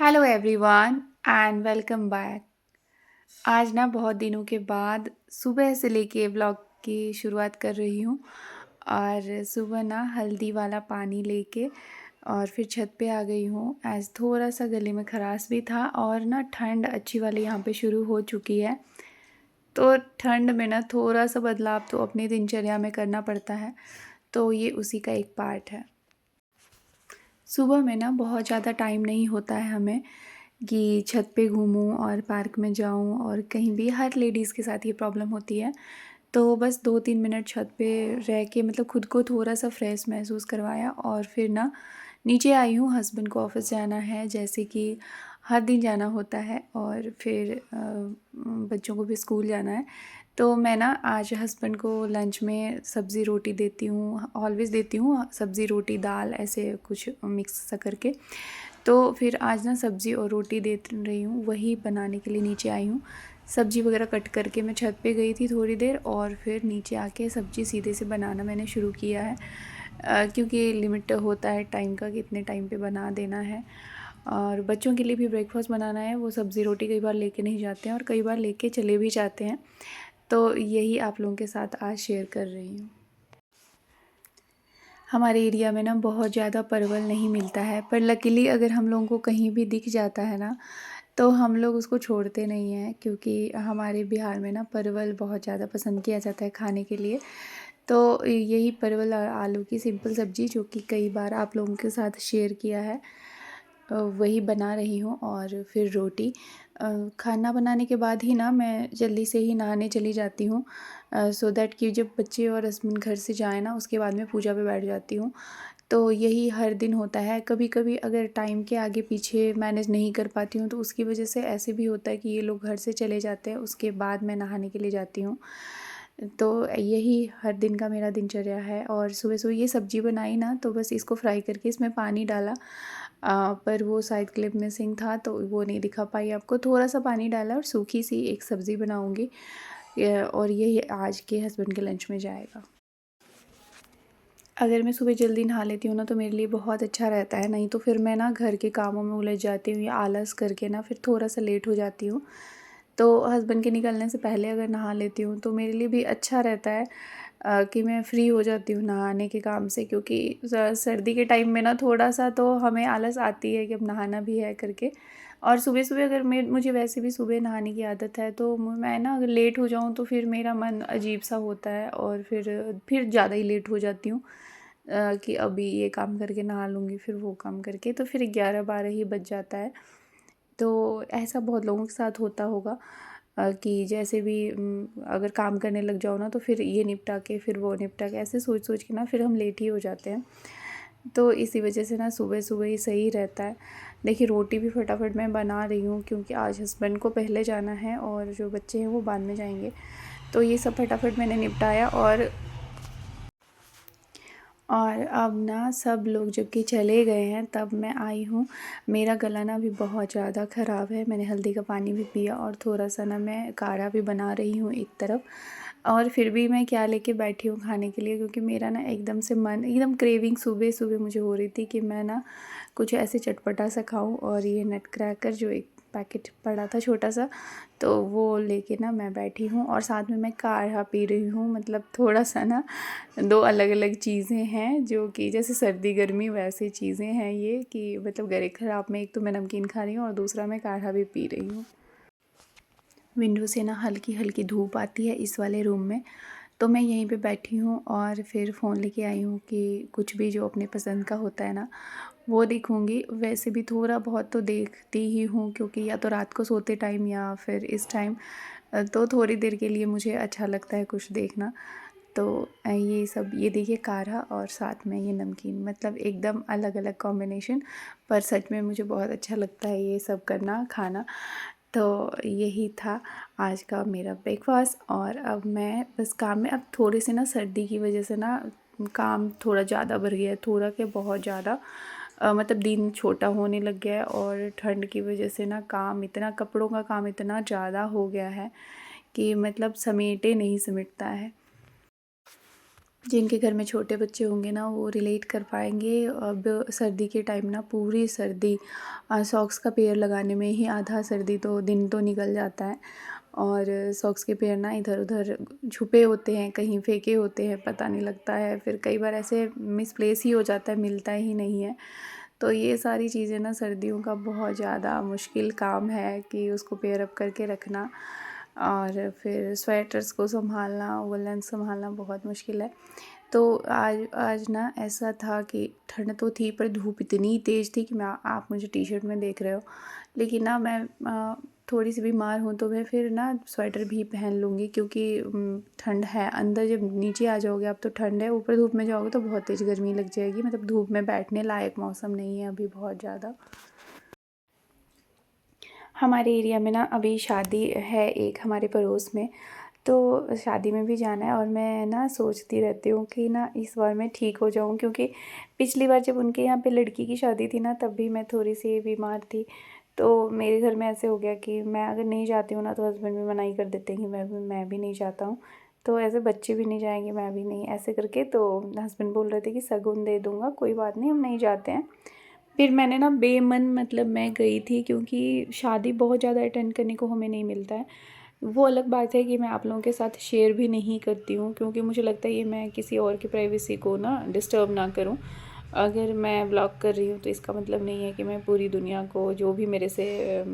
Hello everyone and welcome back. आज ना बहुत दिनों के बाद सुबह से लेके व्लॉग की शुरुआत कर रही हूँ। और सुबह ना हल्दी वाला पानी लेके और फिर छत पे आ गई हूँ। एज थोड़ा सा गले में खराश भी था और ना ठंड अच्छी वाली यहाँ पे शुरू हो चुकी है। तो ठंड में ना थोड़ा सा बदलाव तो अपनी दिनचर्या में करना पड़ता है, तो ये उसी का एक पार्ट है। सुबह में ना बहुत ज़्यादा टाइम नहीं होता है हमें कि छत पे घूमूं और पार्क में जाऊं, और कहीं भी हर लेडीज़ के साथ ये प्रॉब्लम होती है। तो बस 2-3 मिनट छत पे रह के मतलब खुद को थोड़ा सा फ्रेश महसूस करवाया और फिर ना नीचे आई हूँ। हस्बैंड को ऑफिस जाना है, जैसे कि हर दिन जाना होता है, और फिर बच्चों को भी स्कूल जाना है। तो मैं ना आज हस्बैंड को लंच में सब्ज़ी रोटी देती हूँ, ऑलवेज़ देती हूँ सब्ज़ी रोटी दाल ऐसे कुछ मिक्स सा करके। तो फिर आज ना सब्ज़ी और रोटी दे रही हूँ, वही बनाने के लिए नीचे आई हूँ। सब्ज़ी वगैरह कट करके मैं छत पे गई थी थोड़ी देर, और फिर नीचे आके सब्ज़ी सीधे से बनाना मैंने शुरू किया है। क्योंकि लिमिट होता है टाइम का कि इतने टाइम पे बना देना है। और बच्चों के लिए भी ब्रेकफास्ट बनाना है। वो सब्ज़ी रोटी कई बार लेके नहीं जाते हैं और कई बार लेके चले भी जाते हैं। तो यही आप लोगों के साथ आज शेयर कर रही हूँ। हमारे एरिया में ना बहुत ज़्यादा परवल नहीं मिलता है, पर लकीली अगर हम लोगों को कहीं भी दिख जाता है ना, तो हम लोग उसको छोड़ते नहीं हैं, क्योंकि हमारे बिहार में ना परवल बहुत ज़्यादा पसंद किया जाता है खाने के लिए। तो यही परवल और आलू की सिंपल सब्ज़ी, जो कि कई बार आप लोगों के साथ शेयर किया है, वही बना रही हूँ। और फिर रोटी। खाना बनाने के बाद ही ना मैं जल्दी से ही नहाने चली जाती हूँ, सो दैट कि जब बच्चे और हस्बैंड घर से जाएँ ना, उसके बाद मैं पूजा पे बैठ जाती हूँ। तो यही हर दिन होता है। कभी कभी अगर टाइम के आगे पीछे मैनेज नहीं कर पाती हूँ, तो उसकी वजह से ऐसे भी होता है कि ये लोग घर से चले जाते हैं, उसके बाद मैं नहाने के लिए जाती हूँ। तो यही हर दिन का मेरा दिनचर्या है। और सुबह सुबह ये सब्ज़ी बनाई ना, तो बस इसको फ्राई करके इसमें पानी डाला। पर वो शायद क्लिप मिसिंग था, तो वो नहीं दिखा पाई आपको। थोड़ा सा पानी डाला और सूखी सी एक सब्ज़ी बनाऊँगी, और यही आज के हस्बैंड के लंच में जाएगा। अगर मैं सुबह जल्दी नहा लेती हूँ ना, तो मेरे लिए बहुत अच्छा रहता है। नहीं तो फिर मैं ना घर के कामों में उलझ जाती हूँ, या आलस करके ना फिर थोड़ा सा लेट हो जाती हूँ। तो हस्बैंड के निकलने से पहले अगर नहा लेती हूँ, तो मेरे लिए भी अच्छा रहता है कि मैं फ्री हो जाती हूँ नहाने के काम से। क्योंकि सर्दी के टाइम में ना थोड़ा सा तो हमें आलस आती है कि अब नहाना भी है करके। और सुबह सुबह अगर मुझे वैसे भी सुबह नहाने की आदत है, तो मैं ना अगर लेट हो जाऊँ, तो फिर मेरा मन अजीब सा होता है, और फिर ज़्यादा ही लेट हो जाती हूँ। कि अभी ये काम करके नहा लूँगी, फिर वो काम करके, तो फिर 11-12 ही बज जाता है। तो ऐसा बहुत लोगों के साथ होता होगा कि जैसे भी अगर काम करने लग जाओ ना, तो फिर ये निपटा के फिर वो निपटा के, ऐसे सोच सोच के ना फिर हम लेट ही हो जाते हैं। तो इसी वजह से ना सुबह सुबह ही सही रहता है। देखिए, रोटी भी फटाफट मैं बना रही हूँ, क्योंकि आज हस्बैंड को पहले जाना है और जो बच्चे हैं वो बाद में जाएंगे। तो ये सब फटाफट मैंने निपटाया। और अब ना सब लोग जबकि चले गए हैं, तब मैं आई हूँ। मेरा गला ना भी बहुत ज़्यादा ख़राब है। मैंने हल्दी का पानी भी पिया, और थोड़ा सा ना मैं काढ़ा भी बना रही हूँ एक तरफ। और फिर भी मैं क्या लेके बैठी हूँ खाने के लिए, क्योंकि मेरा ना एकदम से मन एकदम क्रेविंग सुबह सुबह मुझे हो रही थी कि मैं ना कुछ ऐसे चटपटा सा खाऊं। और ये नट क्रैकर जो एक पैकेट पड़ा था छोटा सा, तो वो लेके ना मैं बैठी हूँ, और साथ में मैं काढ़ा पी रही हूँ। मतलब थोड़ा सा ना दो अलग अलग चीज़ें हैं, जो कि जैसे सर्दी गर्मी वैसी चीज़ें हैं ये, कि मतलब गले ख़राब में एक तो मैं नमकीन खा रही हूँ, और दूसरा मैं काढ़ा भी पी रही हूँ। विंडो से ना हल्की हल्की धूप आती है इस वाले रूम में, तो मैं यहीं पे बैठी हूँ, और फिर फ़ोन लेके आई हूँ कि कुछ भी जो अपने पसंद का होता है ना, वो देखूँगी। वैसे भी थोड़ा बहुत तो देखती ही हूँ, क्योंकि या तो रात को सोते टाइम या फिर इस टाइम, तो थोड़ी देर के लिए मुझे अच्छा लगता है कुछ देखना। तो ये सब, ये देखिए काढ़ा और साथ में ये नमकीन, मतलब एकदम अलग अलग कॉम्बिनेशन, पर सच में मुझे बहुत अच्छा लगता है ये सब करना, खाना। तो यही था आज का मेरा ब्रेकफास्ट। और अब मैं बस काम में, अब थोड़ी सी ना सर्दी की वजह से ना काम थोड़ा ज़्यादा बढ़ गया है, थोड़ा क्या बहुत ज़्यादा। मतलब दिन छोटा होने लग गया है, और ठंड की वजह से ना काम इतना, कपड़ों का काम इतना ज़्यादा हो गया है कि मतलब समेटे नहीं समेटता है। जिनके घर में छोटे बच्चे होंगे ना वो रिलेट कर पाएंगे। अब सर्दी के टाइम ना पूरी सर्दी सॉक्स का पेयर लगाने में ही आधा सर्दी तो दिन तो निकल जाता है। और सॉक्स के पेयर ना इधर उधर छुपे होते हैं, कहीं फेंके होते हैं, पता नहीं लगता है। फिर कई बार ऐसे मिसप्लेस ही हो जाता है, मिलता ही नहीं है। तो ये सारी चीज़ें ना सर्दियों का बहुत ज़्यादा मुश्किल काम है कि उसको पेयर अप करके रखना। और फिर स्वेटर्स को संभालना, वुलन संभालना बहुत मुश्किल है। तो आज आज ना ऐसा था कि ठंड तो थी पर धूप इतनी तेज़ थी कि मैं आप मुझे टी-शर्ट में देख रहे हो। लेकिन ना मैं थोड़ी सी बीमार हूँ तो मैं फिर ना स्वेटर भी पहन लूँगी, क्योंकि ठंड है। अंदर जब नीचे आ जाओगे आप तो ठंड है, ऊपर धूप में जाओगे तो बहुत तेज़ गर्मी लग जाएगी। मतलब धूप में बैठने लायक मौसम नहीं है अभी बहुत ज़्यादा। हमारे एरिया में ना अभी शादी है एक हमारे पड़ोस में, तो शादी में भी जाना है। और मैं ना सोचती रहती हूँ कि ना इस बार मैं ठीक हो जाऊँ, क्योंकि पिछली बार जब उनके यहाँ पे लड़की की शादी थी ना तब भी मैं थोड़ी सी बीमार थी। तो मेरे घर में ऐसे हो गया कि मैं अगर नहीं जाती हूँ ना तो हस्बैंड भी मना ही कर देते हैं कि मैं भी नहीं जाता हूँ। तो ऐसे बच्चे भी नहीं जाएंगे, मैं भी नहीं, ऐसे करके तो हस्बैंड बोल रहे थे कि शगुन दे दूँगा, कोई बात नहीं हम नहीं जाते हैं। फिर मैंने ना बेमन मतलब मैं गई थी, क्योंकि शादी बहुत ज़्यादा अटेंड करने को हमें नहीं मिलता है। वो अलग बात है कि मैं आप लोगों के साथ शेयर भी नहीं करती हूँ, क्योंकि मुझे लगता है ये मैं किसी और की प्राइवेसी को ना डिस्टर्ब ना करूँ। अगर मैं व्लॉग कर रही हूँ तो इसका मतलब नहीं है कि मैं पूरी दुनिया को, जो भी मेरे से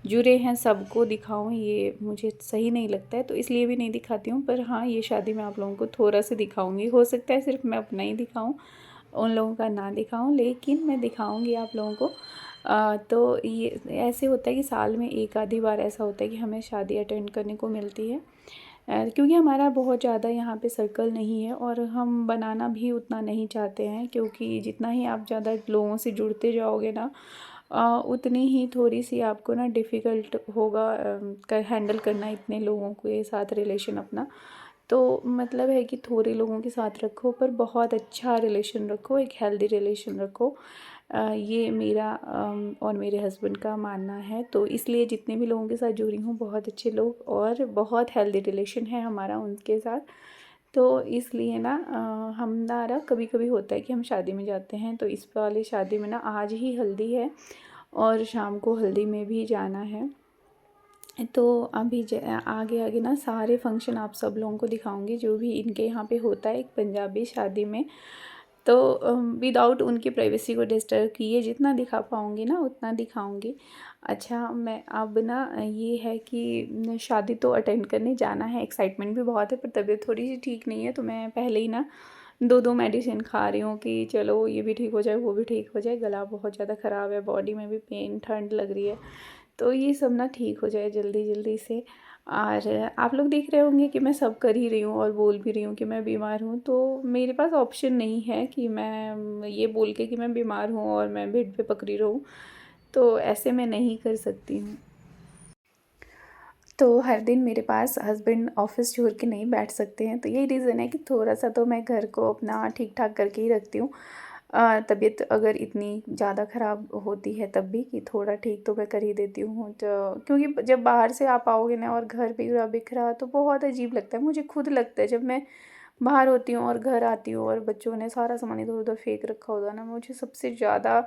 जुड़े हैं, सबको दिखाऊँ, ये मुझे सही नहीं लगता है। तो इसलिए भी नहीं दिखाती हूँ। पर हाँ, ये शादी मैं आप लोगों को थोड़ा सा दिखाऊँगी। हो सकता है सिर्फ मैं अपना ही दिखाऊँ, उन लोगों का ना दिखाऊं, लेकिन मैं दिखाऊंगी आप लोगों को। तो ये ऐसे होता है कि साल में एक आधी बार ऐसा होता है कि हमें शादी अटेंड करने को मिलती है। क्योंकि हमारा बहुत ज़्यादा यहाँ पे सर्कल नहीं है और हम बनाना भी उतना नहीं चाहते हैं, क्योंकि जितना ही आप ज़्यादा लोगों से जुड़ते जाओगे ना उतनी ही थोड़ी सी आपको ना डिफ़िकल्ट होगा हैंडल करना इतने लोगों के साथ रिलेशन अपना। तो मतलब है कि थोड़े लोगों के साथ रखो पर बहुत अच्छा रिलेशन रखो, एक हेल्दी रिलेशन रखो। ये मेरा और मेरे हस्बैंड का मानना है। तो इसलिए जितने भी लोगों के साथ जुड़ी हूँ बहुत अच्छे लोग और बहुत हेल्दी रिलेशन है हमारा उनके साथ। तो इसलिए ना हमारा कभी कभी होता है कि हम शादी में जाते हैं। तो इस वाली शादी में ना आज ही हल्दी है और शाम को हल्दी में भी जाना है। तो अभी आगे आगे ना सारे फंक्शन आप सब लोगों को दिखाऊंगी जो भी इनके यहाँ पे होता है एक पंजाबी शादी में। तो विदाउट उनकी प्राइवेसी को डिस्टर्ब किए जितना दिखा पाऊँगी ना उतना दिखाऊंगी। अच्छा, मैं अब ना ये है कि शादी तो अटेंड करने जाना है, एक्साइटमेंट भी बहुत है, पर तबीयत थोड़ी सी ठीक नहीं है। तो मैं पहले ही ना दो दो मेडिसिन खा रही हूँ कि चलो ये भी ठीक हो जाए वो भी ठीक हो जाए। गला बहुत ज़्यादा ख़राब है, बॉडी में भी पेन, ठंड लग रही है। तो ये सब ना ठीक हो जाए जल्दी जल्दी से। और आप लोग देख रहे होंगे कि मैं सब कर ही रही हूँ और बोल भी रही हूँ कि मैं बीमार हूँ। तो मेरे पास ऑप्शन नहीं है कि मैं ये बोल के कि मैं बीमार हूँ और मैं बेड पे पकड़ी रहूँ। तो ऐसे मैं नहीं कर सकती हूँ। तो हर दिन मेरे पास हस्बैंड ऑफिस छोड़ के नहीं बैठ सकते हैं, तो यही रीज़न है कि थोड़ा सा तो मैं घर को अपना ठीक ठाक करके ही रखती हूँ। तबीयत अगर इतनी ज़्यादा ख़राब होती है तब भी कि थोड़ा ठीक तो मैं कर ही देती हूँ। तो क्योंकि जब बाहर से आप आओगे ना और घर बिखरा बिखरा तो बहुत अजीब लगता है, मुझे खुद लगता है। जब मैं बाहर होती हूँ और घर आती हूँ और बच्चों ने सारा सामान इधर उधर फेंक रखा होता है ना, मुझे सबसे ज़्यादा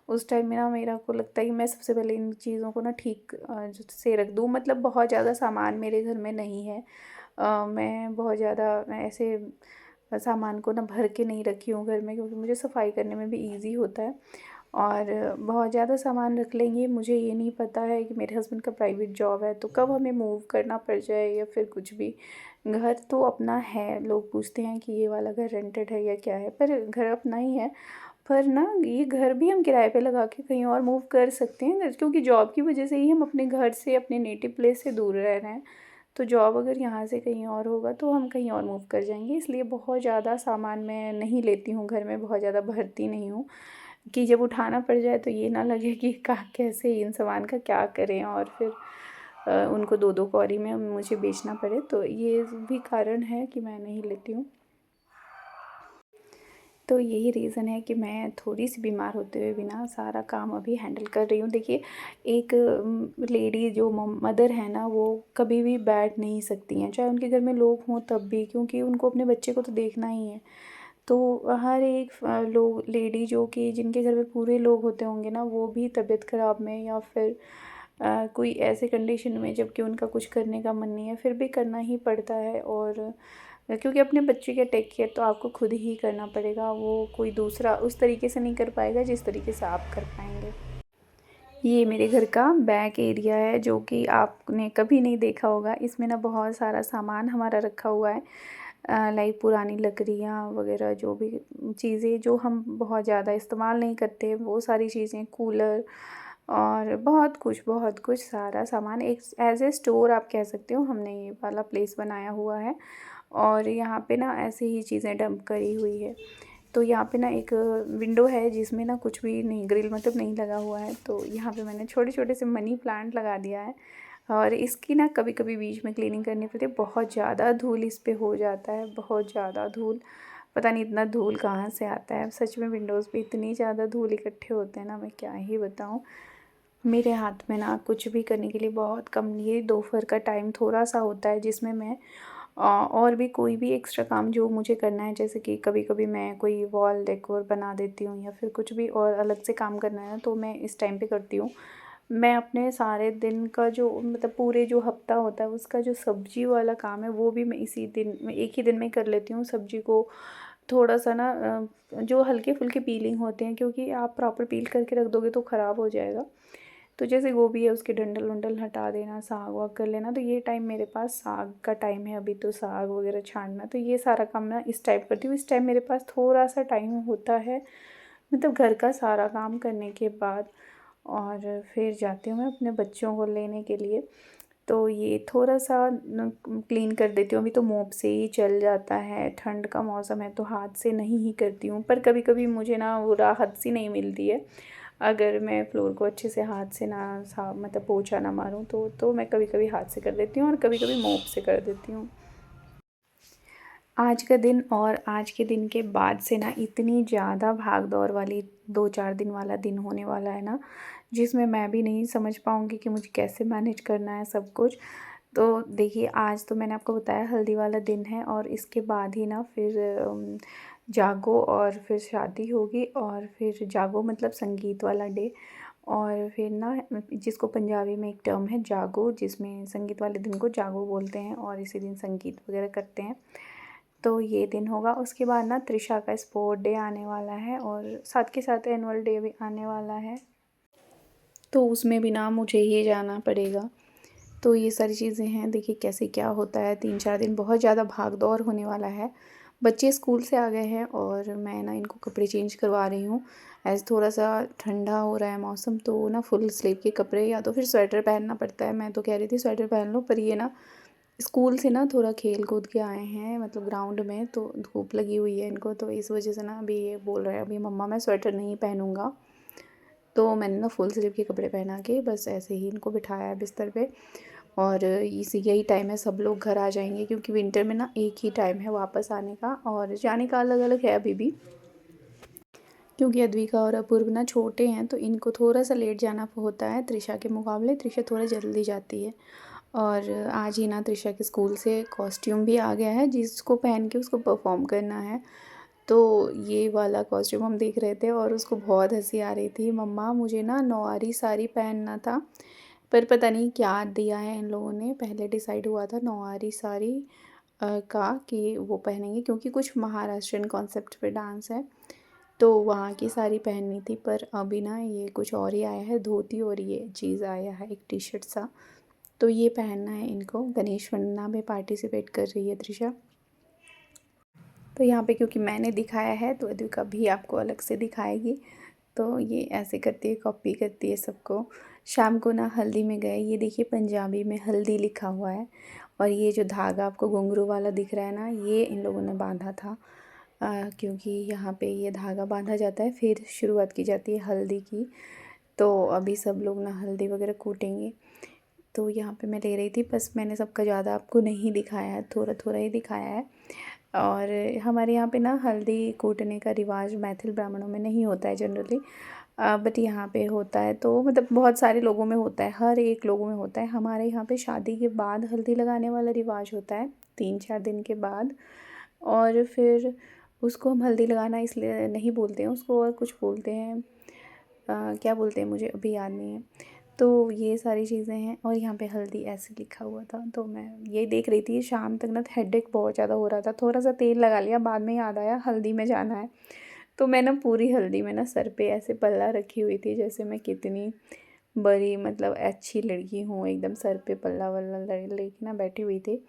उस टाइम में ना मेरा को लगता है कि मैं सबसे पहले इन चीज़ों को ना ठीक से रख दूँ। मतलब बहुत ज़्यादा सामान मेरे घर में नहीं है। मैं बहुत ज़्यादा ऐसे सामान को ना भर के नहीं रखी हूँ घर में, क्योंकि मुझे सफाई करने में भी ईज़ी होता है। और बहुत ज़्यादा सामान रख लेंगे, मुझे ये नहीं पता है कि मेरे हस्बैंड का प्राइवेट जॉब है तो कब हमें मूव करना पड़ जाए या फिर कुछ भी। घर तो अपना है, लोग पूछते हैं कि ये वाला घर रेंटेड है या क्या है, पर घर अपना ही है। पर ना ये घर भी हम किराए पे लगा के कहीं और मूव कर सकते हैं, क्योंकि जॉब की वजह से ही हम अपने घर से, अपने नेटिव प्लेस से दूर रह रहे हैं। तो जॉब अगर यहाँ से कहीं और होगा तो हम कहीं और मूव कर जाएंगे। इसलिए बहुत ज़्यादा सामान मैं नहीं लेती हूँ घर में, बहुत ज़्यादा भरती नहीं हूँ कि जब उठाना पड़ जाए तो ये ना लगे कि का कैसे इन सामान का क्या करें और फिर उनको दो दो कौड़ी में मुझे बेचना पड़े। तो ये भी कारण है कि मैं नहीं लेती हूँ। तो यही रीज़न है कि मैं थोड़ी-सी बीमार होते हुए भी ना सारा काम अभी हैंडल कर रही हूँ। देखिए, एक लेडी जो मदर है ना, वो कभी भी बैठ नहीं सकती हैं, चाहे उनके घर में लोग हों तब भी, क्योंकि उनको अपने बच्चे को तो देखना ही है। तो हर एक लोग लेडी जो कि जिनके घर में पूरे लोग होते होंगे ना, वो भी तबीयत ख़राब में या फिर कोई ऐसे कंडीशन में जबकि उनका कुछ करने का मन नहीं है, फिर भी करना ही पड़ता है। और क्योंकि अपने बच्चे का टेक केयर तो आपको खुद ही करना पड़ेगा, वो कोई दूसरा उस तरीके से नहीं कर पाएगा जिस तरीके से आप कर पाएंगे। ये मेरे घर का बैक एरिया है जो कि आपने कभी नहीं देखा होगा। इसमें ना बहुत सारा सामान हमारा रखा हुआ है, लाइक पुरानी लकड़ियाँ वगैरह, जो भी चीज़ें जो हम बहुत ज़्यादा इस्तेमाल नहीं करते, वो सारी चीज़ें, कूलर और बहुत कुछ सारा सामान एक एज़ ए स्टोर आप कह सकते हो, हमने ये वाला प्लेस बनाया हुआ है। और यहाँ पे ना ऐसे ही चीज़ें डंप करी हुई है। तो यहाँ पे ना एक विंडो है जिसमें ना कुछ भी नहीं, ग्रिल मतलब नहीं लगा हुआ है, तो यहाँ पे मैंने छोटे-छोटे से मनी प्लांट लगा दिया है। और इसकी ना कभी-कभी बीच में क्लीनिंग करनी पड़ती है, बहुत ज़्यादा धूल इस पे हो जाता है, बहुत ज़्यादा धूल। पता नहीं इतना धूल कहाँ से आता है, सच में विंडोज़ पे इतनी ज़्यादा धूल इकट्ठे होते हैं ना, मैं क्या ही बताऊँ। मेरे हाथ में ना कुछ भी करने के लिए बहुत कम, ये दोपहर का टाइम थोड़ा-सा होता है जिसमें मैं और भी कोई भी एक्स्ट्रा काम जो मुझे करना है, जैसे कि कभी-कभी मैं कोई वॉल डेकोर बना देती हूँ या फिर कुछ भी और अलग से काम करना है, तो मैं इस टाइम पे करती हूँ। मैं अपने सारे दिन का जो मतलब पूरे जो हफ़्ता होता है उसका जो सब्ज़ी वाला काम है, वो भी मैं इसी दिन में एक ही दिन में कर लेती हूँ। सब्ज़ी को थोड़ा-सा ना जो हल्के-फुल्के पीलिंग होते हैं, क्योंकि आप प्रॉपर पील करके रख दोगे तो ख़राब हो जाएगा। तो जैसे गोभी है उसके डंठल-वंठल हटा देना, साग-वाग कर लेना, तो ये टाइम मेरे पास साग का टाइम है अभी, तो साग वगैरह छानना, तो ये सारा काम मैं इस टाइम करती हूँ। इस टाइम मेरे पास थोड़ा-सा टाइम होता है, मतलब घर का सारा काम करने के बाद, और फिर जाती हूँ मैं अपने बच्चों को लेने के लिए। तो ये थोड़ा-सा न क्लीन कर देती हूँ, अभी तो मोप से ही चल जाता है, ठंड का मौसम है तो हाथ से नहीं ही करती हूँ। पर कभी-कभी मुझे ना वो राहत सी नहीं मिलती है, अगर मैं फ्लोर को अच्छे से हाथ से ना मतलब पोछा ना मारूँ, तो मैं कभी-कभी हाथ से कर देती हूँ और कभी-कभी मोप से कर देती हूँ। आज का दिन और आज के दिन के बाद से ना इतनी ज़्यादा भाग-दौड़ वाली 2-4 दिन वाला दिन होने वाला है ना, जिसमें मैं भी नहीं समझ पाऊँगी कि मुझे कैसे मैनेज करना है सब कुछ। तो देखिए, आज तो मैंने आपको बताया हल्दी वाला दिन है, और इसके बाद ही ना फिर जागो और फिर शादी होगी, और फिर जागो मतलब संगीत वाला डे, और फिर ना जिसको पंजाबी में एक टर्म है जागो, जिसमें संगीत वाले दिन को जागो बोलते हैं और इसी दिन संगीत वगैरह करते हैं। तो ये दिन होगा। उसके बाद ना त्रिशा का स्पोर्ट डे आने वाला है, और साथ के साथ एनुअल डे भी आने वाला है, तो उसमें भी ना मुझे ही जाना पड़ेगा। तो ये सारी चीज़ें हैं, देखिए कैसे क्या होता है। 3-4 दिन बहुत ज़्यादा भाग-दौड़ होने वाला है। बच्चे स्कूल से आ गए हैं और मैं ना इनको कपड़े चेंज करवा रही हूँ। एज़ थोड़ा-सा ठंडा हो रहा है मौसम, तो ना फुल स्लीव के कपड़े या तो फिर स्वेटर पहनना पड़ता है। मैं तो कह रही थी स्वेटर पहन लो, पर ये ना स्कूल से ना थोड़ा खेल कूद के आए हैं, मतलब ग्राउंड में, तो धूप लगी हुई है इनको, तो इस वजह से ना अभी ये बोल रहे हैं अभी मम्मा मैं स्वेटर नहीं पहनूँगा। तो मैंने ना फुल स्लीव के कपड़े पहना के बस ऐसे ही इनको बिठाया है बिस्तर पे। और इसी यही टाइम है, सब लोग घर आ जाएंगे, क्योंकि विंटर में ना एक ही टाइम है वापस आने का, और जाने का अलग अलग है अभी भी, क्योंकि अद्विका और अपूर्व ना छोटे हैं, तो इनको थोड़ा सा लेट जाना होता है त्रिशा के मुकाबले। त्रिशा थोड़ा जल्दी जाती है। और आज ही ना त्रिशा के स्कूल से कॉस्ट्यूम भी आ गया है, जिसको पहन के उसको परफॉर्म करना है। तो ये वाला कॉस्ट्यूम हम देख रहे थे और उसको बहुत हंसी आ रही थी, मम्मा मुझे ना नौवारी साड़ी पहनना था, पर पता नहीं क्या दिया है इन लोगों ने। पहले डिसाइड हुआ था नौवारी साड़ी का कि वो पहनेंगे, क्योंकि कुछ महाराष्ट्रियन कॉन्सेप्ट पे डांस है, तो वहाँ की साड़ी पहननी थी। पर अभी ना ये कुछ और ही आया है, धोती और ये चीज़ आया है एक टी शर्ट सा, तो ये पहनना है इनको। गणेश वंदना में पार्टिसिपेट कर रही है त्रिशा। तो यहाँ पे क्योंकि मैंने दिखाया है, तो अद्विका भी आपको अलग से दिखाएगी। तो ये ऐसे करती है, कॉपी करती है सबको। शाम को ना हल्दी में गए, ये देखिए पंजाबी में हल्दी लिखा हुआ है, और ये जो धागा आपको घुंघरू वाला दिख रहा है ना, ये इन लोगों ने बांधा था। क्योंकि यहाँ पे ये धागा बांधा जाता है, फिर शुरुआत की जाती है हल्दी की। तो अभी सब लोग ना हल्दी वगैरह कूटेंगे। तो यहाँ पे मैं ले रही थी, बस मैंने सबका ज़्यादा आपको नहीं दिखाया है, थोड़ा थोड़ा ही दिखाया है। और हमारे यहाँ पे ना हल्दी कूटने का रिवाज मैथिल ब्राह्मणों में नहीं होता है जनरली, बट यहाँ पे होता है। तो मतलब बहुत सारे लोगों में होता है, हर एक लोगों में होता है। हमारे यहाँ पे शादी के बाद हल्दी लगाने वाला रिवाज होता है 3-4 दिन के बाद। और फिर उसको हम हल्दी लगाना इसलिए नहीं बोलते हैं उसको, और कुछ बोलते हैं, क्या बोलते हैं मुझे अभी याद नहीं है। तो ये सारी चीज़ें हैं। और यहाँ पे हल्दी ऐसे लिखा हुआ था, तो मैं ये देख रही थी शाम तक ना, हेडेक बहुत ज़्यादा हो रहा था। थोड़ा सा तेल लगा लिया, बाद में याद आया हल्दी में जाना है। तो मैं ना पूरी हल्दी में ना सर पे ऐसे पल्ला रखी हुई थी, जैसे मैं कितनी बड़ी मतलब अच्छी लड़की हूँ, एकदम सर पे पल्ला वल्ला लेके ना बैठी हुई थी।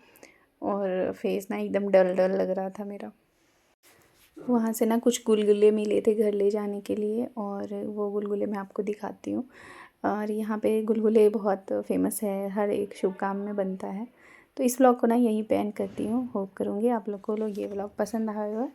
और फेस ना एकदम डल डल लग रहा था मेरा। वहाँ से ना कुछ गुलगुले मिले थे घर ले जाने के लिए, और वो गुलगुले मैं आपको दिखाती हूँ। और यहाँ पे गुलगुले बहुत फेमस है, हर एक शुभ काम में बनता है। तो इस व्लॉग को ना यहीं पे एंड करती हूँ। होप करूँगी आप लोग को ये व्लॉग पसंद आया होगा।